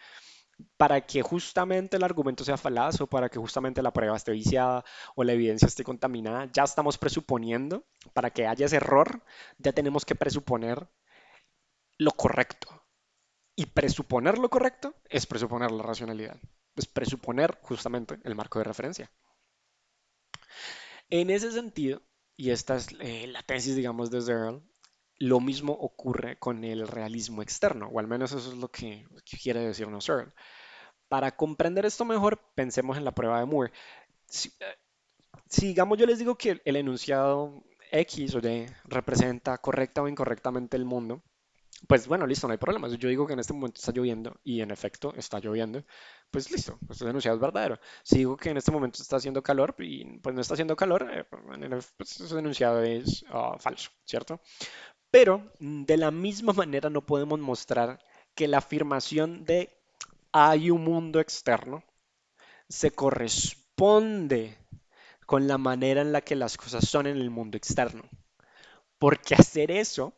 para que justamente el argumento sea falaz o para que justamente la prueba esté viciada o la evidencia esté contaminada, ya estamos presuponiendo, para que haya ese error, ya tenemos que presuponer lo correcto. Y presuponer lo correcto es presuponer la racionalidad, es presuponer justamente el marco de referencia. En ese sentido, y esta es la tesis, digamos, de Searle, lo mismo ocurre con el realismo externo, o al menos eso es lo que quiere decirnos Searle. Para comprender esto mejor, pensemos en la prueba de Moore. Si digamos yo les digo que el enunciado X o Y representa correcta o incorrectamente el mundo, pues bueno, listo, no hay problema. Si yo digo que en este momento está lloviendo y en efecto está lloviendo, pues listo, pues el enunciado es verdadero. Si digo que en este momento está haciendo calor y pues no está haciendo calor, pues ese enunciado es falso, ¿cierto? Pero de la misma manera no podemos mostrar que la afirmación de hay un mundo externo se corresponde con la manera en la que las cosas son en el mundo externo. Porque hacer eso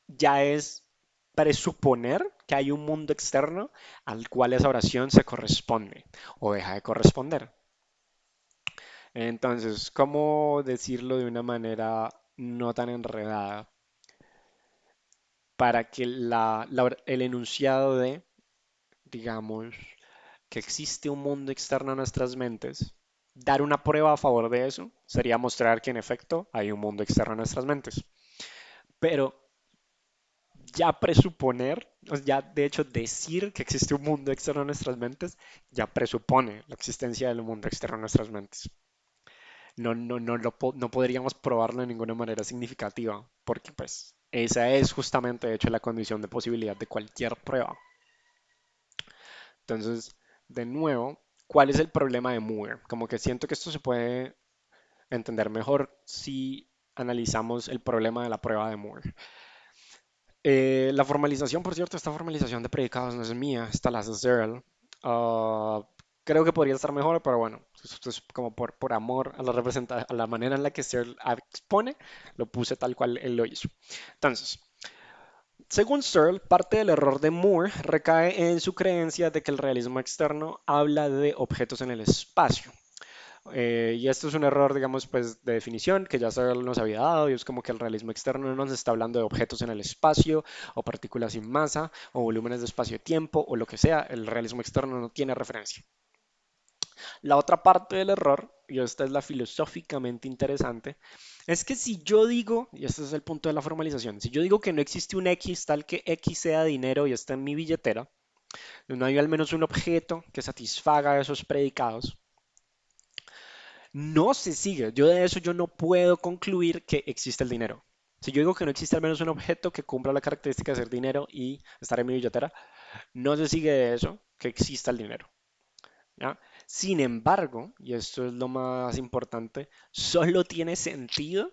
ya es presuponer que hay un mundo externo al cual esa oración se corresponde o deja de corresponder. Entonces, ¿cómo decirlo de una manera no tan enredada para que el enunciado de, digamos, que existe un mundo externo a nuestras mentes, dar una prueba a favor de eso sería mostrar que en efecto hay un mundo externo a nuestras mentes? Pero ya presuponer, o sea, ya de hecho decir que existe un mundo externo a nuestras mentes, ya presupone la existencia del mundo externo a nuestras mentes. No podríamos probarlo de ninguna manera significativa, porque pues esa es justamente de hecho la condición de posibilidad de cualquier prueba. Entonces, de nuevo, ¿cuál es el problema de Moore? Como que siento que esto se puede entender mejor si analizamos el problema de la prueba de Moore. La formalización, por cierto, esta formalización de predicados no es mía, esta la hace Searle. Ah, creo que podría estar mejor, pero bueno, esto es como por amor a a la manera en la que Searle expone, lo puse tal cual él lo hizo. Entonces, según Searle, parte del error de Moore recae en su creencia de que el realismo externo habla de objetos en el espacio. Y esto es un error, digamos, pues de definición que ya Searle nos había dado, y es como que el realismo externo no nos está hablando de objetos en el espacio, o partículas sin masa, o volúmenes de espacio-tiempo, o lo que sea. El realismo externo no tiene referencia. La otra parte del error, y esta es la filosóficamente interesante, es que si yo digo, y este es el punto de la formalización, si yo digo que no existe un X tal que X sea dinero y está en mi billetera, no hay al menos un objeto que satisfaga esos predicados, no se sigue. Yo de eso yo no puedo concluir que existe el dinero. Si yo digo que no existe al menos un objeto que cumpla la característica de ser dinero y estar en mi billetera, no se sigue de eso que exista el dinero. ¿Ya? Sin embargo, y esto es lo más importante, solo tiene sentido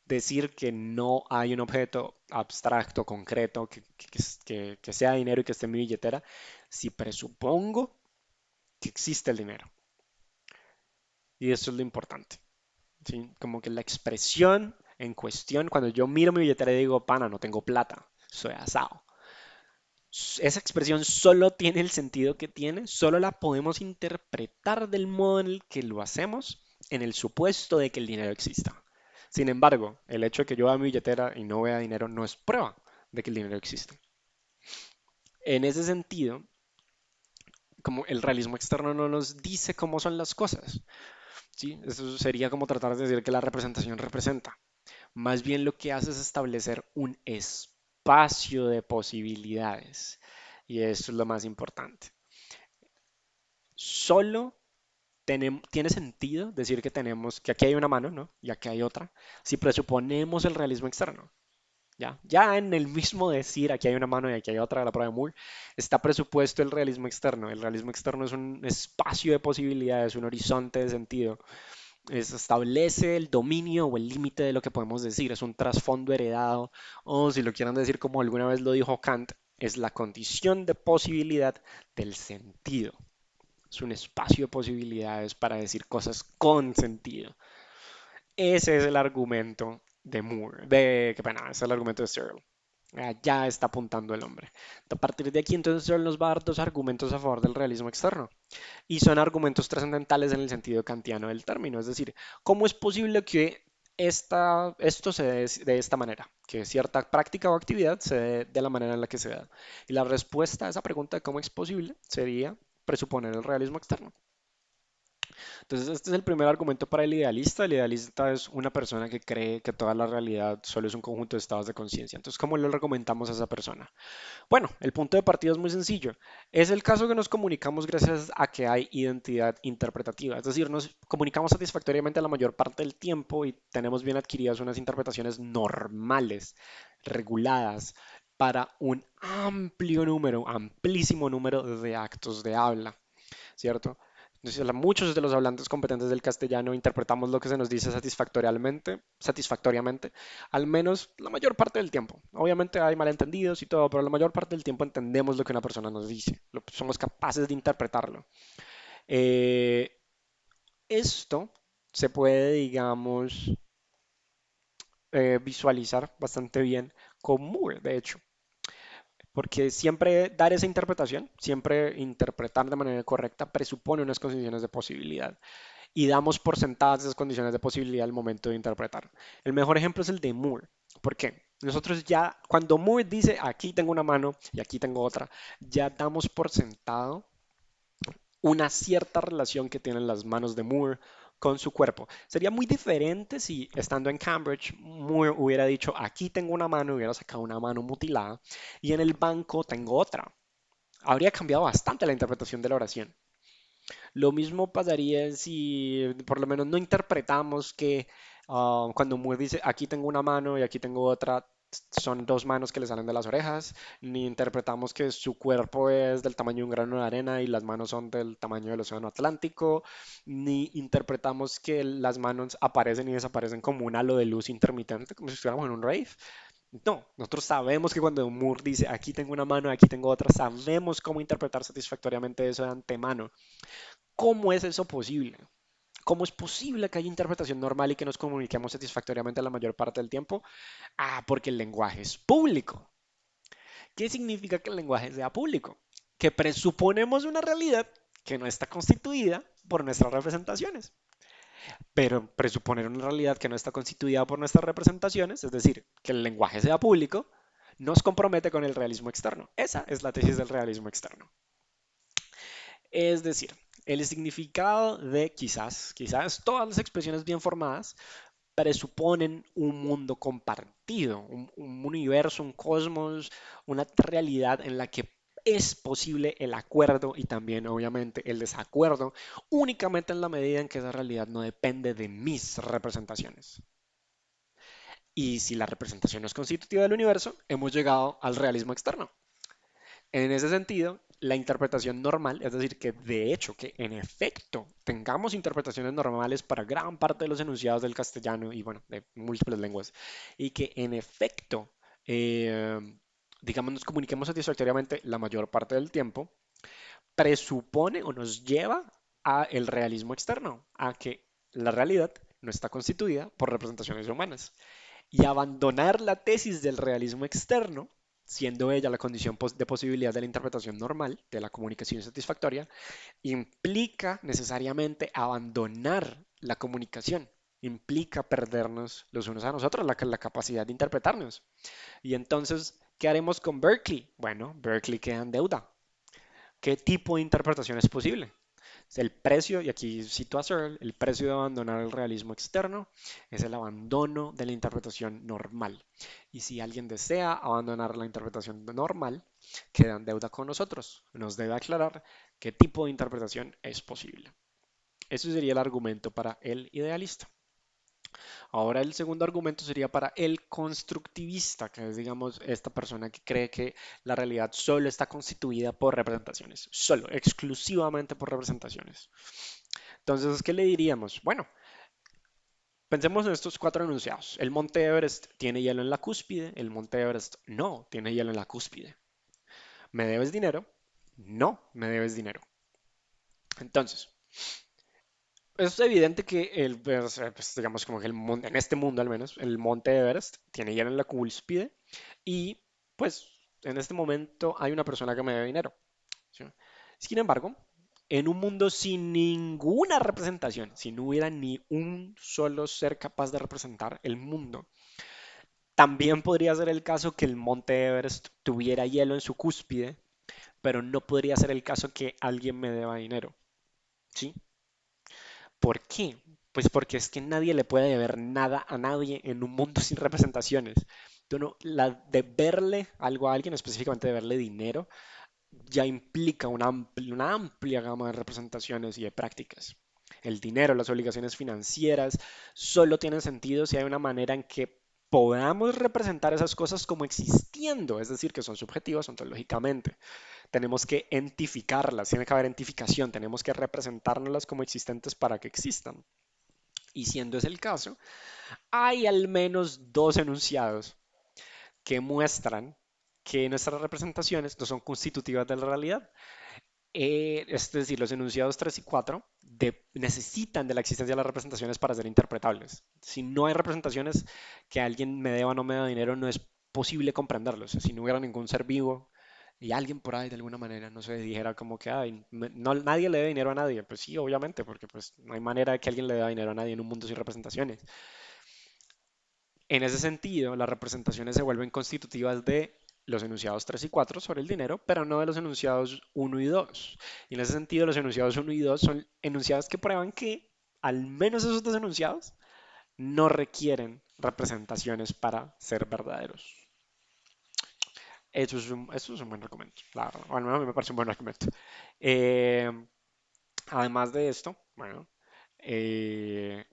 decir que no hay un objeto abstracto, concreto, que sea dinero y que esté en mi billetera, si presupongo que existe el dinero. Y eso es lo importante. ¿Sí? Como que la expresión en cuestión, cuando yo miro mi billetera y digo, pana, no tengo plata, soy asado. Esa expresión solo tiene el sentido que tiene, solo la podemos interpretar del modo en el que lo hacemos, en el supuesto de que el dinero exista. Sin embargo, el hecho de que yo vea mi billetera y no vea dinero no es prueba de que el dinero existe. En ese sentido, como el realismo externo no nos dice cómo son las cosas, ¿sí? Eso sería como tratar de decir que la representación representa. Más bien lo que hace es establecer un espacio de posibilidades. Y eso es lo más importante. Solo tiene sentido decir que tenemos, que aquí hay una mano, ¿no? Y aquí hay otra, si presuponemos el realismo externo. Ya en el mismo decir aquí hay una mano y aquí hay otra, la prueba de Moore, está presupuesto el realismo externo. El realismo externo es un espacio de posibilidades, un horizonte de sentido, establece el dominio o el límite de lo que podemos decir, es un trasfondo heredado, o si lo quieren decir como alguna vez lo dijo Kant, es la condición de posibilidad del sentido. Es un espacio de posibilidades para decir cosas con sentido. Ese es el argumento de Moore, de, qué pena, ese es el argumento de Searle. Ya está apuntando el hombre. A partir de aquí, entonces, Searle nos va a dar dos argumentos a favor del realismo externo. Y son argumentos trascendentales en el sentido kantiano del término. Es decir, ¿cómo es posible que esto se dé de esta manera? Que cierta práctica o actividad se dé de la manera en la que se da. Y la respuesta a esa pregunta de cómo es posible sería presuponer el realismo externo. Entonces, este es el primer argumento para el idealista. El idealista es una persona que cree que toda la realidad solo es un conjunto de estados de conciencia. Entonces, ¿cómo le argumentamos a esa persona? Bueno, el punto de partida es muy sencillo. Es el caso que nos comunicamos gracias a que hay identidad interpretativa. Es decir, nos comunicamos satisfactoriamente la mayor parte del tiempo y tenemos bien adquiridas unas interpretaciones normales, reguladas, para un amplio número, amplísimo número de actos de habla. ¿Cierto? Entonces, muchos de los hablantes competentes del castellano interpretamos lo que se nos dice satisfactoriamente, al menos la mayor parte del tiempo. Obviamente hay malentendidos y todo, pero la mayor parte del tiempo entendemos lo que una persona nos dice, somos capaces de interpretarlo. Eh, Esto se puede, digamos, visualizar bastante bien con Moore, de hecho. Porque siempre dar esa interpretación, siempre interpretar de manera correcta, presupone unas condiciones de posibilidad y damos por sentadas esas condiciones de posibilidad al momento de interpretar. El mejor ejemplo es el de Moore. ¿Por qué? Nosotros ya, cuando Moore dice aquí tengo una mano y aquí tengo otra, ya damos por sentado una cierta relación que tienen las manos de Moore con su cuerpo. Sería muy diferente si estando en Cambridge Moore hubiera dicho aquí tengo una mano, hubiera sacado una mano mutilada y en el banco tengo otra. Habría cambiado bastante la interpretación de la oración. Lo mismo pasaría si por lo menos no interpretamos que cuando Moore dice aquí tengo una mano y aquí tengo otra, son dos manos que le salen de las orejas, ni interpretamos que su cuerpo es del tamaño de un grano de arena y las manos son del tamaño del océano Atlántico, ni interpretamos que las manos aparecen y desaparecen como un halo de luz intermitente, como si estuviéramos en un rave. No, nosotros sabemos que cuando Moore dice aquí tengo una mano, aquí tengo otra, sabemos cómo interpretar satisfactoriamente eso de antemano. ¿Cómo es eso posible? ¿Cómo es posible que haya interpretación normal y que nos comuniquemos satisfactoriamente la mayor parte del tiempo? Ah, porque el lenguaje es público. ¿Qué significa que el lenguaje sea público? Que presuponemos una realidad que no está constituida por nuestras representaciones. Pero presuponer una realidad que no está constituida por nuestras representaciones, es decir, que el lenguaje sea público, nos compromete con el realismo externo. Esa es la tesis del realismo externo. Es decir, el significado de quizás todas las expresiones bien formadas presuponen un mundo compartido, un universo, un cosmos, una realidad en la que es posible el acuerdo y también obviamente el desacuerdo, únicamente en la medida en que esa realidad no depende de mis representaciones. Y si la representación no es constitutiva del universo, hemos llegado al realismo externo. En ese sentido, la interpretación normal, es decir, que de hecho, que en efecto tengamos interpretaciones normales para gran parte de los enunciados del castellano y bueno, de múltiples lenguas, y que en efecto, eh, digamos, nos comuniquemos satisfactoriamente la mayor parte del tiempo, presupone o nos lleva a el realismo externo, a que la realidad no está constituida por representaciones humanas y abandonar la tesis del realismo externo, siendo ella la condición de posibilidad de la interpretación normal de la comunicación satisfactoria, implica necesariamente abandonar la comunicación, implica perdernos los unos a nosotros, la capacidad de interpretarnos. Y entonces, ¿qué haremos con Berkeley? Bueno, Berkeley queda en deuda. ¿Qué tipo de interpretación es posible? El precio, y aquí cito a Searle, el precio de abandonar el realismo externo es el abandono de la interpretación normal. Y si alguien desea abandonar la interpretación normal, queda en deuda con nosotros. Nos debe aclarar qué tipo de interpretación es posible. Ese sería el argumento para el idealista. Ahora el segundo argumento sería para el constructivista, que es, digamos, esta persona que cree que la realidad solo está constituida por representaciones, solo, exclusivamente por representaciones. Entonces, ¿qué le diríamos? Bueno, pensemos en estos cuatro enunciados. El Monte Everest tiene hielo en la cúspide, el Monte Everest no tiene hielo en la cúspide. ¿Me debes dinero? No, me debes dinero. Entonces, Es evidente que pues, digamos como que en este mundo al menos, el monte Everest tiene hielo en la cúspide y pues en este momento hay una persona que me debe dinero. ¿Sí? Sin embargo, en un mundo sin ninguna representación, si no hubiera ni un solo ser capaz de representar el mundo, también podría ser el caso que el monte Everest tuviera hielo en su cúspide, pero no podría ser el caso que alguien me deba dinero. ¿Sí? ¿Por qué? Pues porque es que nadie le puede deber nada a nadie en un mundo sin representaciones. La deberle algo a alguien, específicamente deberle dinero, ya implica una amplia gama de representaciones y de prácticas. El dinero, las obligaciones financieras, solo tienen sentido si hay una manera en que podamos representar esas cosas como existiendo, es decir, que son subjetivas ontológicamente. Tenemos que entificarlas, tiene que haber entificación, tenemos que representárnoslas como existentes para que existan. Y siendo ese el caso, hay al menos dos enunciados que muestran que nuestras representaciones no son constitutivas de la realidad. Es decir, los enunciados 3 y 4 necesitan de la existencia de las representaciones para ser interpretables. Si no hay representaciones, que alguien me deba o no me deba dinero, no es posible comprenderlos. Si no hubiera ningún ser vivo y alguien por ahí de alguna manera, no sé, dijera como que "Ay, no, nadie le debe dinero a nadie". Pues sí, obviamente, porque pues no hay manera de que alguien le deba dinero a nadie en un mundo sin representaciones. En ese sentido, las representaciones se vuelven constitutivas de los enunciados 3 y 4 sobre el dinero, pero no de los enunciados uno y 2. Y en ese sentido, los enunciados uno y 2 son enunciados que prueban que al menos esos dos enunciados no requieren representaciones para ser verdaderos. Eso es un buen argumento, claro. O al menos a mí me parece un buen argumento. Eh, Además de esto, bueno, eh,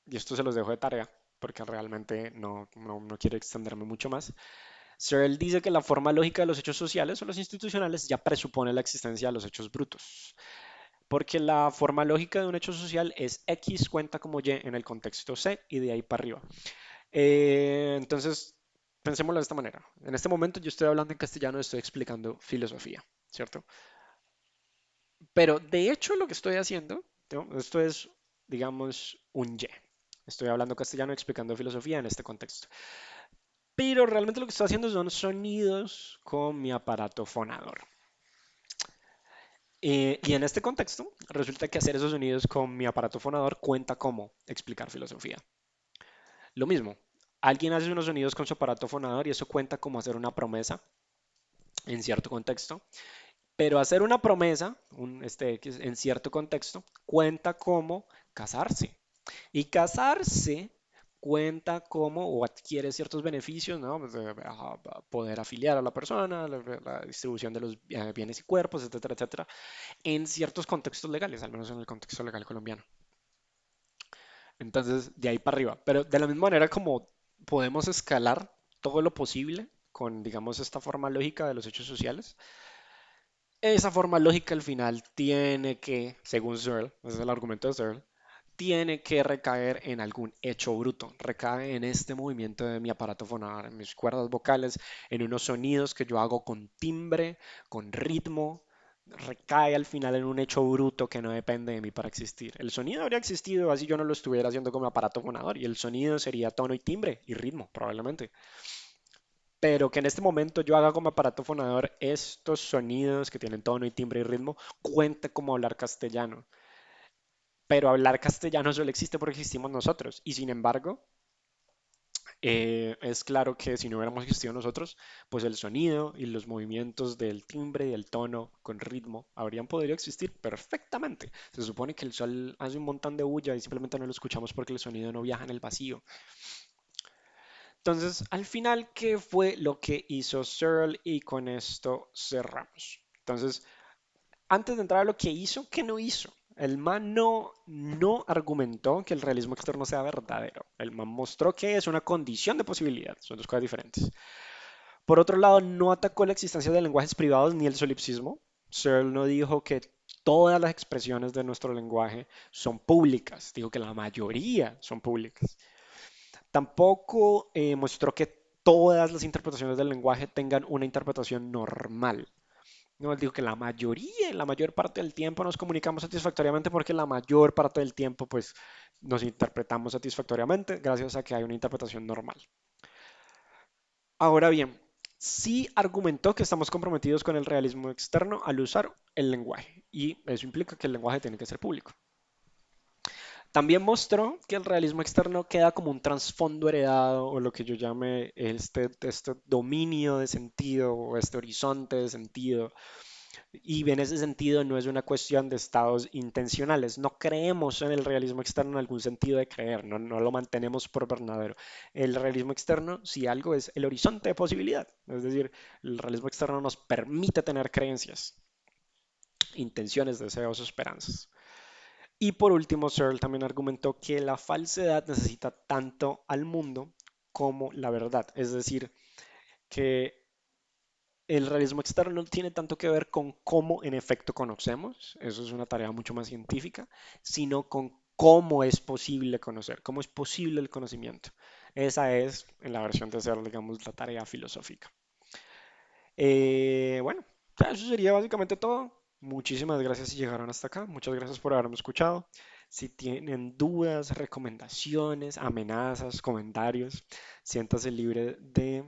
y esto se los dejo de tarea porque realmente no quiero extenderme mucho más. Searle dice que la forma lógica de los hechos sociales o los institucionales ya presupone la existencia de los hechos brutos, porque la forma lógica de un hecho social es X cuenta como Y en el contexto C y de ahí para arriba. Entonces, pensémoslo de esta manera. En este momento yo estoy hablando en castellano, estoy explicando filosofía, ¿cierto? Pero de hecho lo que estoy haciendo, ¿no? Esto es, digamos, un Y. Estoy hablando castellano explicando filosofía en este contexto. Pero realmente lo que estoy haciendo son sonidos con mi aparato fonador. Y en este contexto, resulta que hacer esos sonidos con mi aparato fonador cuenta como explicar filosofía. Lo mismo, alguien hace unos sonidos con su aparato fonador y eso cuenta como hacer una promesa en cierto contexto. Pero hacer una promesa, este X, en cierto contexto, cuenta como casarse. Y casarse cuenta como o adquiere ciertos beneficios, ¿no? Pues, poder afiliar a la persona, la distribución de los bienes y cuerpos, etcétera, etcétera, en ciertos contextos legales, al menos en el contexto legal colombiano. Entonces, de ahí para arriba. Pero de la misma manera como podemos escalar todo lo posible con, digamos, esta forma lógica de los hechos sociales, esa forma lógica al final tiene que, según Searle, ese es el argumento de Searle, tiene que recaer en algún hecho bruto, recae en este movimiento de mi aparato fonar, en mis cuerdas vocales, en unos sonidos que yo hago con timbre, con ritmo, recae al final en un hecho bruto que no depende de mí para existir. El sonido habría existido así yo no lo estuviera haciendo como aparato fonador y el sonido sería tono y timbre y ritmo, probablemente. Pero que en este momento yo haga como aparato fonador estos sonidos que tienen tono y timbre y ritmo, cuente como hablar castellano. Pero hablar castellano solo existe porque existimos nosotros. Y sin embargo, es claro que si no hubiéramos existido nosotros, pues el sonido y los movimientos del timbre y del tono con ritmo habrían podido existir perfectamente. Se supone que el sol hace un montón de bulla y simplemente no lo escuchamos porque el sonido no viaja en el vacío. Entonces, al final, ¿qué fue lo que hizo Searle? Y con esto cerramos. Entonces, antes de entrar a lo que hizo, ¿qué no hizo? El man no argumentó que el realismo externo sea verdadero. El man mostró que es una condición de posibilidad. Son dos cosas diferentes. Por otro lado, no atacó la existencia de lenguajes privados ni el solipsismo. Searle no dijo que todas las expresiones de nuestro lenguaje son públicas. Dijo que la mayoría son públicas. Tampoco mostró que todas las interpretaciones del lenguaje tengan una interpretación normal. No, digo que la mayor parte del tiempo nos comunicamos satisfactoriamente porque la mayor parte del tiempo pues nos interpretamos satisfactoriamente gracias a que hay una interpretación normal. Ahora bien, sí argumentó que estamos comprometidos con el realismo externo al usar el lenguaje y eso implica que el lenguaje tiene que ser público. También mostró que el realismo externo queda como un trasfondo heredado o lo que yo llame este dominio de sentido o este horizonte de sentido. Y en ese sentido no es una cuestión de estados intencionales. No creemos en el realismo externo en algún sentido de creer, no lo mantenemos por verdadero. El realismo externo, si algo, es el horizonte de posibilidad. Es decir, el realismo externo nos permite tener creencias, intenciones, deseos, esperanzas. Y por último, Searle también argumentó que la falsedad necesita tanto al mundo como la verdad. Es decir, que el realismo externo no tiene tanto que ver con cómo en efecto conocemos, eso es una tarea mucho más científica, sino con cómo es posible conocer, cómo es posible el conocimiento. Esa es, en la versión de Searle, digamos, la tarea filosófica. Bueno, ya eso sería básicamente todo. Muchísimas gracias si llegaron hasta acá. Muchas gracias por haberme escuchado. Si tienen dudas, recomendaciones, amenazas, comentarios, siéntase libre de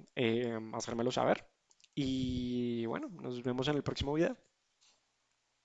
hacérmelo saber. Y bueno, nos vemos en el próximo video.